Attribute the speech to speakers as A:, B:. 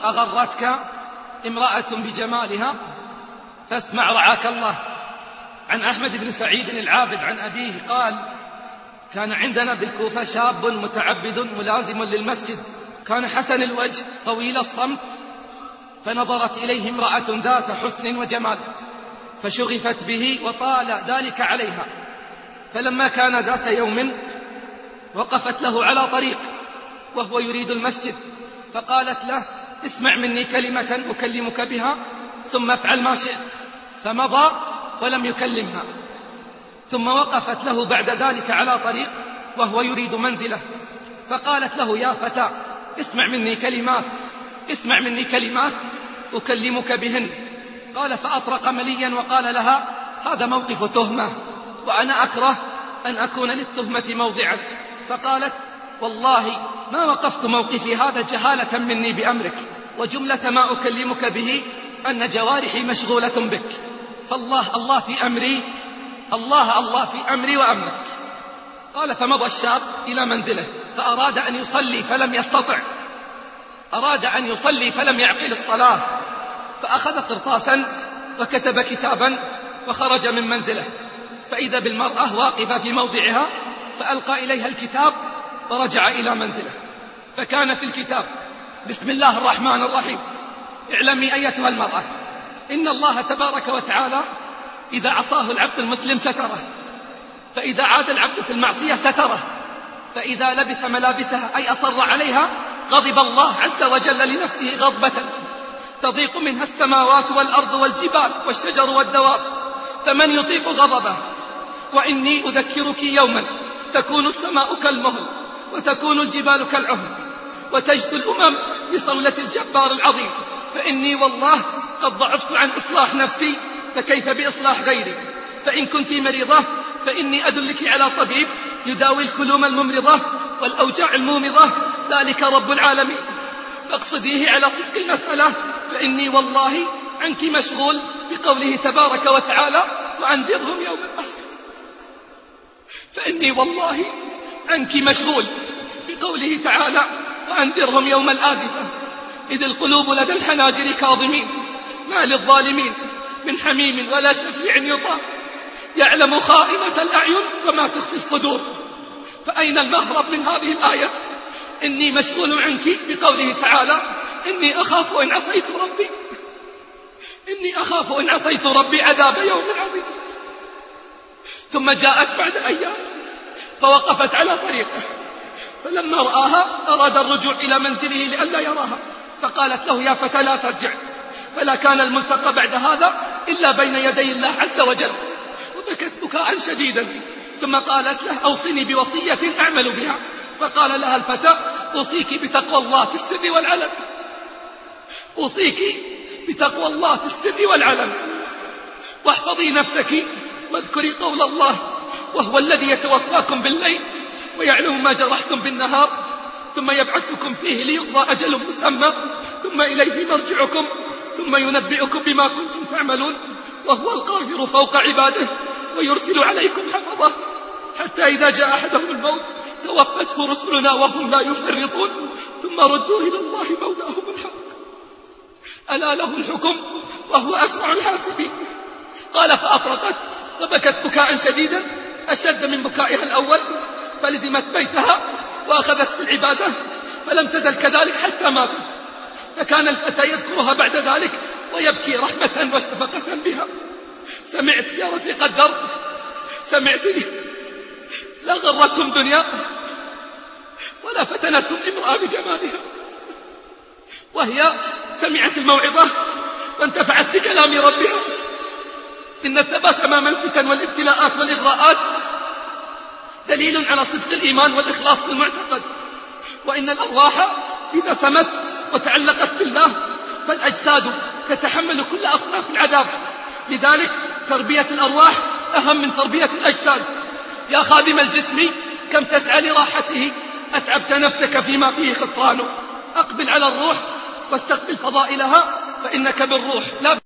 A: أغرتك امرأة بجمالها فاسمع رعاك الله. عن أحمد بن سعيد العابد عن أبيه قال: كان عندنا بالكوفة شاب متعبد ملازم للمسجد، كان حسن الوجه طويل الصمت، فنظرت إليه امرأة ذات حسن وجمال فشغفت به وطال ذلك عليها. فلما كان ذات يوم وقفت له على طريق وهو يريد المسجد، فقالت له: اسمع مني كلمة أكلمك بها ثم افعل ما شئت. فمضى ولم يكلمها. ثم وقفت له بعد ذلك على طريق وهو يريد منزله، فقالت له: يا فتى، اسمع مني كلمات أكلمك بهن. قال: فأطرق مليا وقال لها: هذا موقف تهمة، وأنا أكره أن أكون للتهمة موضعا. فقالت: والله ما وقفت موقفي هذا جهالة مني بأمرك، وجملة ما أكلمك به أن جوارحي مشغولة بك، فالله الله في أمري، الله في أمري وأمرك. قال: فمضى الشاب إلى منزله فأراد أن يصلي فلم يستطع، أراد أن يصلي فلم يعقل الصلاة، فأخذ قرطاسا وكتب كتابا وخرج من منزله، فإذا بالمرأة واقفة في موضعها، فألقى إليها الكتاب ورجع إلى منزله. فكان في الكتاب: بسم الله الرحمن الرحيم، اعلمي أيتها المرأة إن الله تبارك وتعالى إذا عصاه العبد المسلم ستره، فإذا عاد العبد في المعصية ستره، فإذا لبس ملابسها أي أصر عليها غضب الله عز وجل لنفسه غضبة تضيق منها السماوات والأرض والجبال والشجر والدواب، فمن يطيق غضبه؟ وإني أذكرك يوما تكون السماء كالمهل وتكون الجبال كالعهن وتجد الأمم بصولة الجبار العظيم، فإني والله قد ضعفت عن إصلاح نفسي، فكيف بإصلاح غيري؟ فإن كنت مريضة فإني أدلك على طبيب يداوي الكلوم الممرضة والأوجاع المومضة، ذلك رب العالمين، فاقصديه على صدق المسألة، فإني والله عنك مشغول بقوله تبارك وتعالى: وأنذرهم يوم الأزفة. فإني والله عنك مشغول بقوله تعالى: وأنذرهم يوم الآزفة إذ القلوب لدى الحناجر كاظمين ما للظالمين من حميم ولا شفيع يطاع يعلم خائنة الأعين وما تخفي الصدور. فأين المهرب من هذه الآية؟ إني مشغول عنك بقوله تعالى: إني أخاف إن عصيت ربي عذاب يوم عظيم. ثم جاءت بعد أيام فوقفت على طريقه، فلما رآها أراد الرجوع إلى منزله لئلا يراها، فقالت له: يا فتى لا ترجع، فلا كان الملتقى بعد هذا إلا بين يدي الله عز وجل. وبكت بكاء شديدا، ثم قالت له: أوصني بوصية أعمل بها. فقال لها الفتى: أوصيك بتقوى الله في السر والعلن، أوصيك بتقوى الله في السر والعلن، واحفظي نفسك واذكري قول الله: وهو الذي يتوفاكم بالليل ويعلم ما جرحتم بالنهار ثم يبعثكم فيه ليقضى أجل مسمى ثم إليه مرجعكم ثم ينبئكم بما كنتم تعملون وهو القاهر فوق عباده ويرسل عليكم حفظه حتى إذا جاء أحدهم الموت توفته رسلنا وهم لا يفرطون ثم ردوا إلى الله مولاهم الحق ألا له الحكم وهو أسرع الحاسبين. قال: فأطرقت وبكت بكاء شديدا أشد من بكائها الأول، فلزمت بيتها وأخذت في العبادة، فلم تزل كذلك حتى ماتت. فكان الفتى يذكرها بعد ذلك ويبكي رحمة وشفقة بها. سمعت يا رفيق الدرب، سمعتني؟ لا غرتهم دنيا ولا فتنتهم امرأة بجمالها، وهي سمعت الموعظة وانتفعت بكلام ربها. إن الثبات أمام الفتن والابتلاءات والإغراءات دليل على صدق الإيمان والإخلاص في المعتقد، وإن الأرواح إذا سمت وتعلقت بالله فالأجساد تتحمل كل أصناف العذاب، لذلك تربية الأرواح أهم من تربية الأجساد. يا خادم الجسم كم تسعى لراحته، أتعبت نفسك فيما فيه خسران. أقبل على الروح واستقبل فضائلها، فإنك بالروح لا